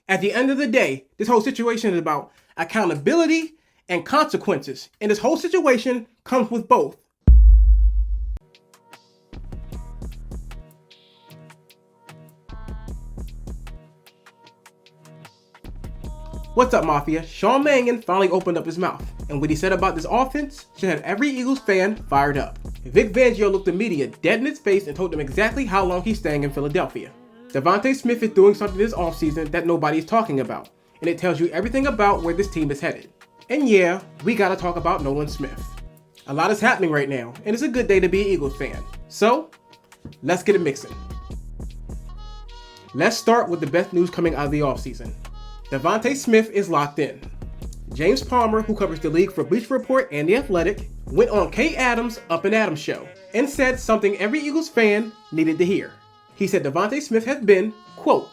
At the end of the day, this whole situation is about accountability and consequences. And this whole situation comes with both. What's up, Mafia? Sean Mannion finally opened up his mouth, and what he said about this offense should have every Eagles fan fired up. Vic Fangio looked the media dead in its face and told them exactly how long he's staying in Philadelphia. DeVonta Smith is doing something this offseason that nobody's talking about, and it tells you everything about where this team is headed. And yeah, we gotta talk about Nolan Smith. A lot is happening right now, and it's a good day to be an Eagles fan. So, let's get it mixing. Let's start with the best news coming out of the offseason. DeVonta Smith is locked in. James Palmer, who covers the league for Bleacher Report and The Athletic, went on Kate Adams' Up and Adams show and said something every Eagles fan needed to hear. He said DeVonta Smith has been, quote,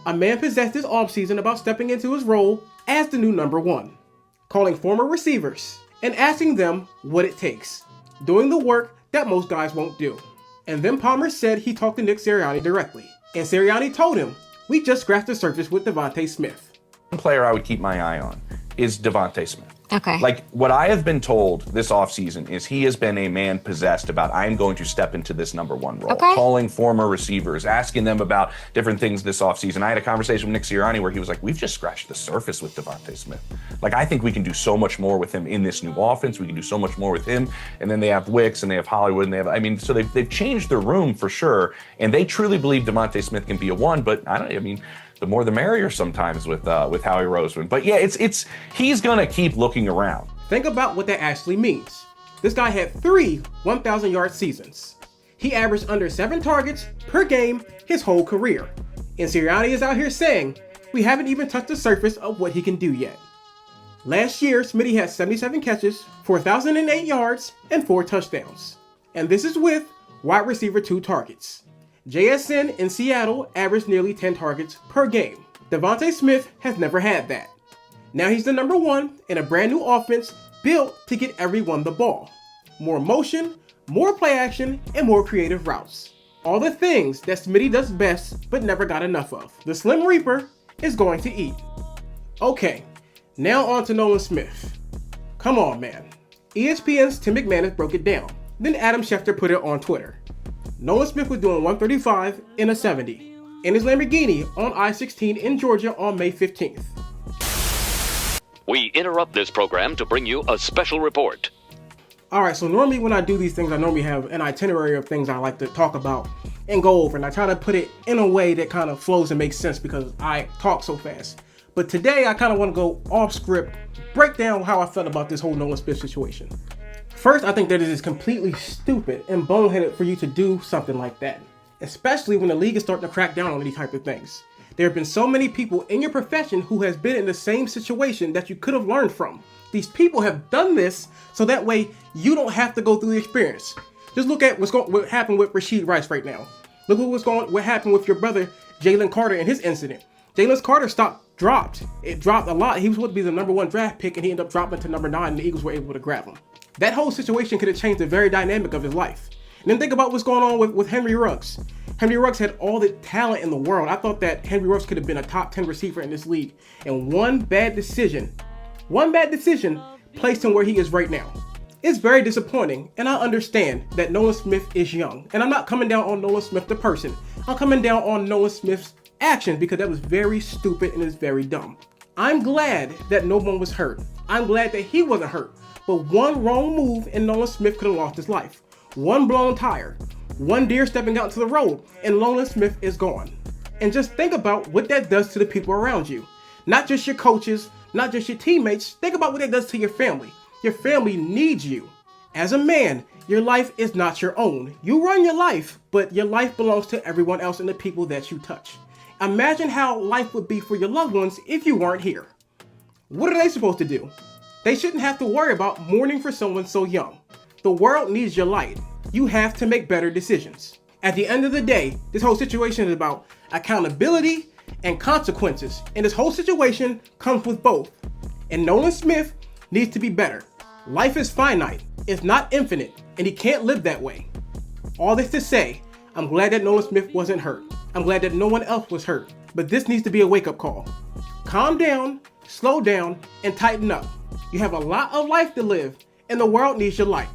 a man possessed this offseason about stepping into his role as the new number one, calling former receivers and asking them what it takes, doing the work that most guys won't do. And then Palmer said he talked to Nick Sirianni directly, and Sirianni told him, we just scratched the surface with DeVonta Smith. One player I would keep my eye on is DeVonta Smith. Okay. Like, what I have been told this offseason is he has been a man possessed about, I'm going to step into this number one role. Okay. Calling former receivers, asking them about different things this offseason. I had a conversation with Nick Sirianni where he was like, we've just scratched the surface with DeVonta Smith. Like, I think we can do so much more with him in this new offense. We can do so much more with him. And then they have Wicks and they have Hollywood and they have, so they've changed their room for sure. And they truly believe DeVonta Smith can be a one, but the more the merrier sometimes with Howie Roseman. But yeah, he's gonna keep looking around. Think about what that actually means. This guy had 3 1,000-yard seasons. He averaged under 7 targets per game his whole career. And Sirianni is out here saying, we haven't even touched the surface of what he can do yet. Last year, Smitty had 77 catches, 4,008 yards, and 4 touchdowns. And this is with wide receiver 2 targets. JSN in Seattle averaged nearly 10 targets per game. DeVonta Smith has never had that. Now he's the number one in a brand new offense built to get everyone the ball. More motion, more play action, and more creative routes. All the things that Smitty does best but never got enough of. The Slim Reaper is going to eat. Okay, now on to Nolan Smith. Come on, man. ESPN's Tim McManus broke it down. Then Adam Schefter put it on Twitter. Nolan Smith was doing 135 in a 70 in his Lamborghini on I-16 in Georgia on May 15th. We interrupt this program to bring you a special report. Alright, so normally when I do these things, I normally have an itinerary of things I like to talk about and go over, and I try to put it in a way that kind of flows and makes sense because I talk so fast. But today I kind of want to go off script, break down how I felt about this whole Nolan Smith situation. First, I think that it is completely stupid and boneheaded for you to do something like that, especially when the league is starting to crack down on these type of things. There have been so many people in your profession who has been in the same situation that you could have learned from. These people have done this so that way you don't have to go through the experience. Just look at what happened with Rashid Rice right now. Look at what happened with your brother Jalen Carter and his incident. Jalen Carter's stock dropped. It dropped a lot. He was supposed to be the number 1 draft pick and he ended up dropping to number 9 and the Eagles were able to grab him. That whole situation could have changed the very dynamic of his life. And then think about what's going on with Henry Ruggs. Henry Ruggs had all the talent in the world. I thought that Henry Ruggs could have been a top 10 receiver in this league. And one bad decision placed him where he is right now. It's very disappointing, and I understand that Nolan Smith is young. And I'm not coming down on Nolan Smith the person. I'm coming down on Nolan Smith's actions because that was very stupid and it's very dumb. I'm glad that no one was hurt. I'm glad that he wasn't hurt. But one wrong move and Nolan Smith could have lost his life. One blown tire, one deer stepping out into the road, and Nolan Smith is gone. And just think about what that does to the people around you. Not just your coaches, not just your teammates. Think about what that does to your family. Your family needs you. As a man, your life is not your own. You run your life, but your life belongs to everyone else and the people that you touch. Imagine how life would be for your loved ones if you weren't here. What are they supposed to do? They shouldn't have to worry about mourning for someone so young. The world needs your light. You have to make better decisions. At the end of the day, this whole situation is about accountability and consequences. And this whole situation comes with both. And Nolan Smith needs to be better. Life is finite. It's not infinite. And he can't live that way. All this to say, I'm glad that Nolan Smith wasn't hurt. I'm glad that no one else was hurt. But this needs to be a wake-up call. calm down, slow down, and tighten up. You have a lot of life to live, and the world needs your light.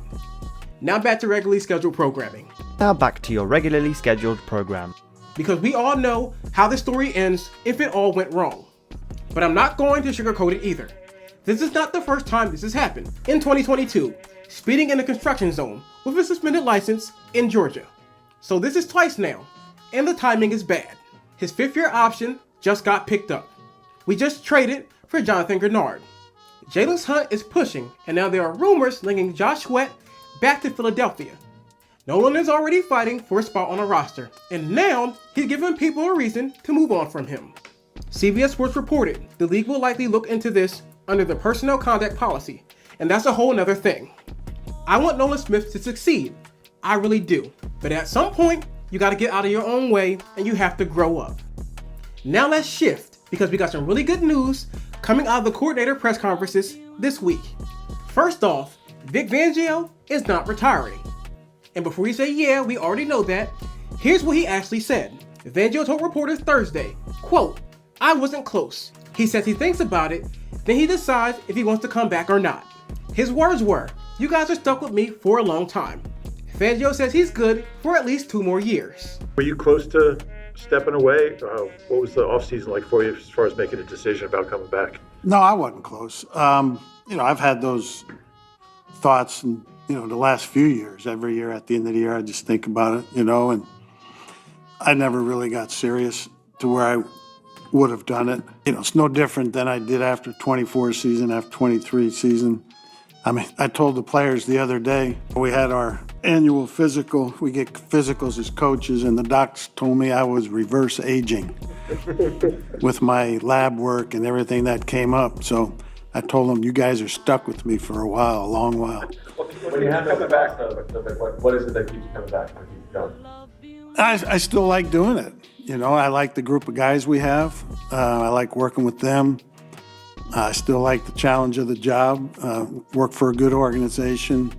Now back to regularly scheduled programming. Now back to your regularly scheduled program. Because we all know how the story ends if it all went wrong. But I'm not going to sugarcoat it either. This is not the first time this has happened. In 2022, speeding in a construction zone with a suspended license in Georgia. So this is twice now, and the timing is bad. His 5th-year option just got picked up. We just traded for Jonathan Grenard. Jalen's hunt is pushing, and now there are rumors linking Josh Sweat back to Philadelphia. Nolan is already fighting for a spot on a roster, and now he's giving people a reason to move on from him. CBS Sports reported the league will likely look into this under the personnel conduct policy, and that's a whole nother thing. I want Nolan Smith to succeed. I really do. But at some point, you gotta get out of your own way and you have to grow up. Now let's shift, because we got some really good news coming out of the coordinator press conferences this week. First off, Vic Fangio is not retiring. And before you say, yeah, we already know that, here's what he actually said. Fangio told reporters Thursday, quote, "I wasn't close. He says he thinks about it, then he decides if he wants to come back or not. His words were, you guys are stuck with me for a long time." Fangio says he's good for at least 2 more years. Were you close to stepping away? What was the offseason like for you as far as making a decision about coming back? No, I wasn't close. I've had those thoughts, and the last few years. Every year at the end of the year, I just think about it, and I never really got serious to where I would have done it. It's no different than I did after 24 season, after 23 season. I told the players the other day, we had our annual physical. We get physicals as coaches, and the docs told me I was reverse aging with my lab work and everything that came up. So I told them, you guys are stuck with me for a while, a long while. When you have coming back, though, what is it that keeps you coming back? What keeps you going? I still like doing it. I like the group of guys we have. I like working with them. I still like the challenge of the job. Work for a good organization.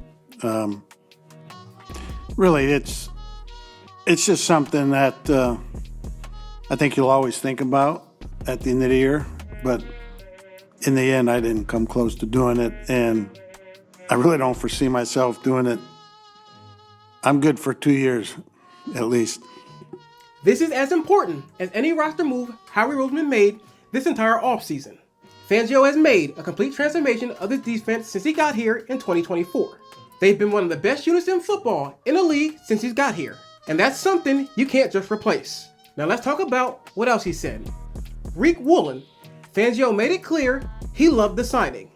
Really, it's just something that I think you'll always think about at the end of the year. But in the end, I didn't come close to doing it, and I really don't foresee myself doing it. I'm good for 2 years, at least. This is as important as any roster move Howie Roseman made this entire offseason. Fangio has made a complete transformation of the defense since he got here in 2024. They've been one of the best units in football in the league since he's got here. And that's something you can't just replace. Now let's talk about what else he said. Riq Woolen. Fangio made it clear he loved the signing.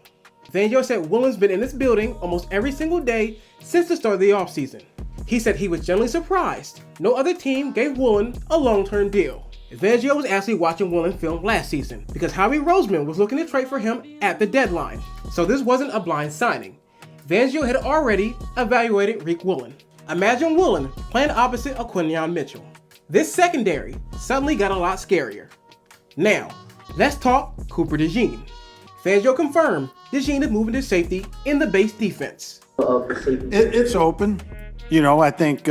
Fangio said Woolen's been in this building almost every single day since the start of the offseason. He said he was genuinely surprised no other team gave Woolen a long-term deal. Fangio was actually watching Woolen film last season because Howie Roseman was looking to trade for him at the deadline. So this wasn't a blind signing. Fangio had already evaluated Riq Woolen. Imagine Woolen playing opposite of Quinyon Mitchell. This secondary suddenly got a lot scarier. Now, let's talk Cooper DeJean. Fangio confirmed DeJean is moving to safety in the base defense. It's open. I think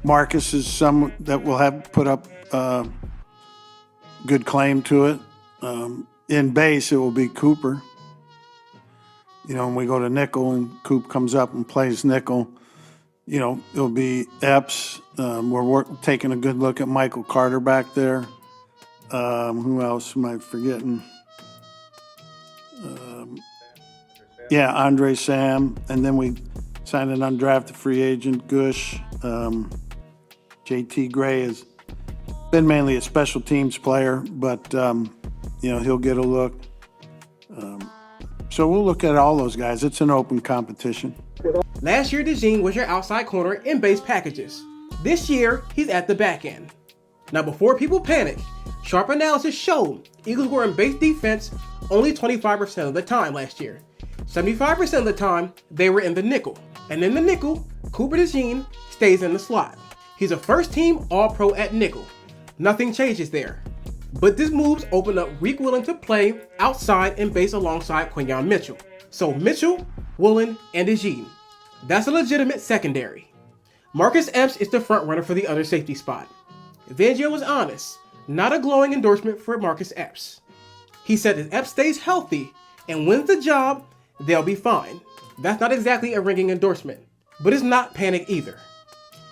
Marcus is someone that will have put up good claim to it. In base, it will be Cooper. When we go to nickel and Coop comes up and plays nickel, it'll be Epps. We're taking a good look at Michael Carter back there. Who else am I forgetting? Andre Sam. And then we signed an undrafted free agent, Gush. JT Gray has been mainly a special teams player, but, he'll get a look. So we'll look at all those guys. It's an open competition. Last year, DeJean was your outside corner in base packages. This year, he's at the back end. Now, before people panic, sharp analysis showed Eagles were in base defense only 25% of the time last year. 75% of the time, they were in the nickel. And in the nickel, Cooper DeJean stays in the slot. He's a first-team All-Pro at nickel. Nothing changes there. But this moves open up Riq Woolen to play outside and base alongside Quinyon Mitchell. So Mitchell, Woolen, and DeJean. That's a legitimate secondary. Marcus Epps is the front runner for the other safety spot. Fangio was honest. Not a glowing endorsement for Marcus Epps. He said if Epps stays healthy and wins the job, they'll be fine. That's not exactly a ringing endorsement, but it's not panic either.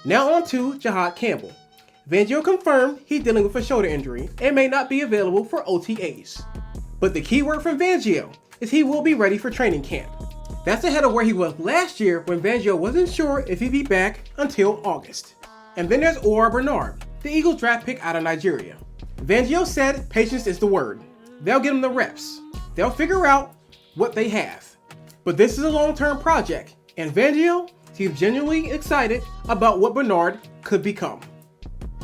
Now on to Jihad Campbell. Fangio confirmed he's dealing with a shoulder injury and may not be available for OTAs. But the key word from Fangio is he will be ready for training camp. That's ahead of where he was last year when Fangio wasn't sure if he'd be back until August. And then there's Or Bernard, the Eagles draft pick out of Nigeria. Fangio said patience is the word. They'll get him the reps. They'll figure out what they have. But this is a long-term project, and Fangio seems genuinely excited about what Bernard could become.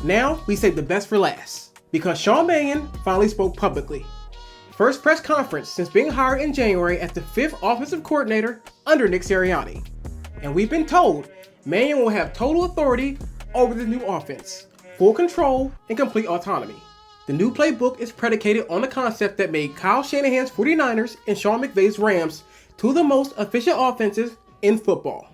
Now, we save the best for last, because Sean Mannion finally spoke publicly. First press conference since being hired in January as the 5th offensive coordinator under Nick Sirianni. And we've been told Mannion will have total authority over the new offense, full control, and complete autonomy. The new playbook is predicated on the concept that made Kyle Shanahan's 49ers and Sean McVay's Rams two of the most efficient offenses in football.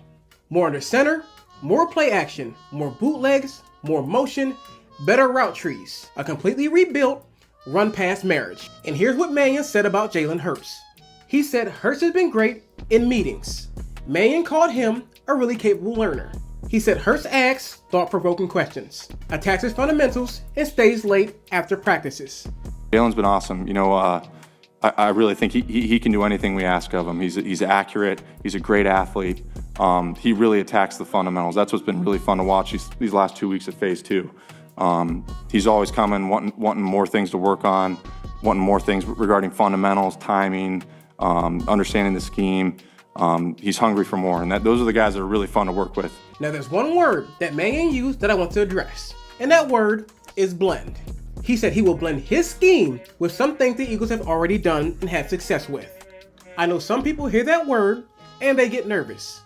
More under center, more play action, more bootlegs, more motion, better route trees, a completely rebuilt run-pass marriage. And here's what Mannion said about Jalen Hurts. He said Hurts has been great in meetings. Mannion called him a really capable learner. He said Hurts asks thought-provoking questions, attacks his fundamentals, and stays late after practices. Jalen's been awesome. I really think he can do anything we ask of him. He's accurate. He's a great athlete. He really attacks the fundamentals. That's what's been really fun to watch these last 2 weeks at Phase 2. He's always coming, wanting more things to work on, wanting more things regarding fundamentals, timing, understanding the scheme. He's hungry for more, and those are the guys that are really fun to work with. Now there's one word that Mannion used that I want to address, and that word is blend. He said he will blend his scheme with some things the Eagles have already done and had success with. I know some people hear that word and they get nervous,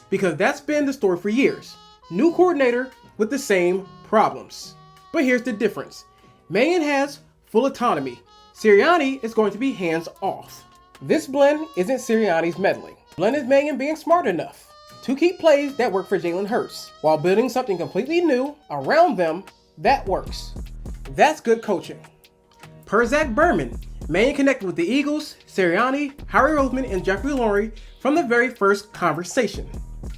because that's been the story for years. New coordinator with the same problems. But here's the difference. Mannion has full autonomy. Sirianni is going to be hands off. This blend isn't Sirianni's meddling. Blend is Mannion being smart enough to keep plays that work for Jalen Hurts while building something completely new around them that works. That's good coaching. Per Zach Berman, Mannion connected with the Eagles, Sirianni, Howie Roseman, and Jeffrey Lurie from the very first conversation.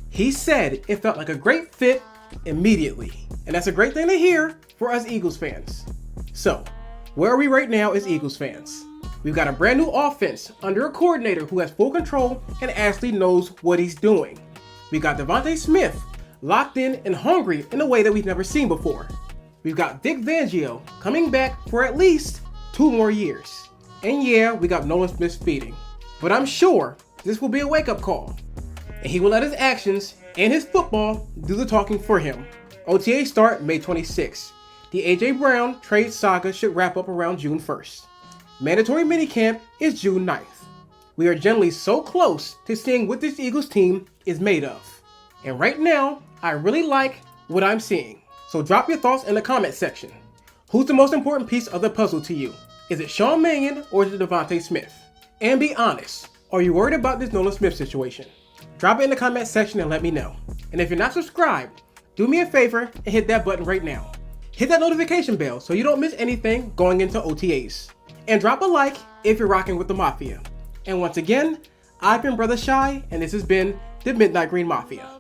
He said it felt like a great fit immediately. And that's a great thing to hear for us Eagles fans. So, where are we right now as Eagles fans? We've got a brand new offense under a coordinator who has full control and actually knows what he's doing. We got DeVonta Smith locked in and hungry in a way that we've never seen before. We've got Vic Fangio coming back for at least 2 more years. And yeah, we got Nolan Smith speeding. But I'm sure this will be a wake-up call. And he will let his actions and his football do the talking for him. OTA start May 26th. The A.J. Brown trade saga should wrap up around June 1st. Mandatory minicamp is June 9th. We are generally so close to seeing what this Eagles team is made of. And right now, I really like what I'm seeing. So drop your thoughts in the comment section. Who's the most important piece of the puzzle to you? Is it Sean Mannion or is it DeVonta Smith? And be honest, are you worried about this Nolan Smith situation? Drop it in the comment section and let me know. And if you're not subscribed, do me a favor and hit that button right now. Hit that notification bell so you don't miss anything going into OTAs. And drop a like if you're rocking with the Mafia. And once again, I've been Brother Shy, and this has been the Midnight Green Mafia.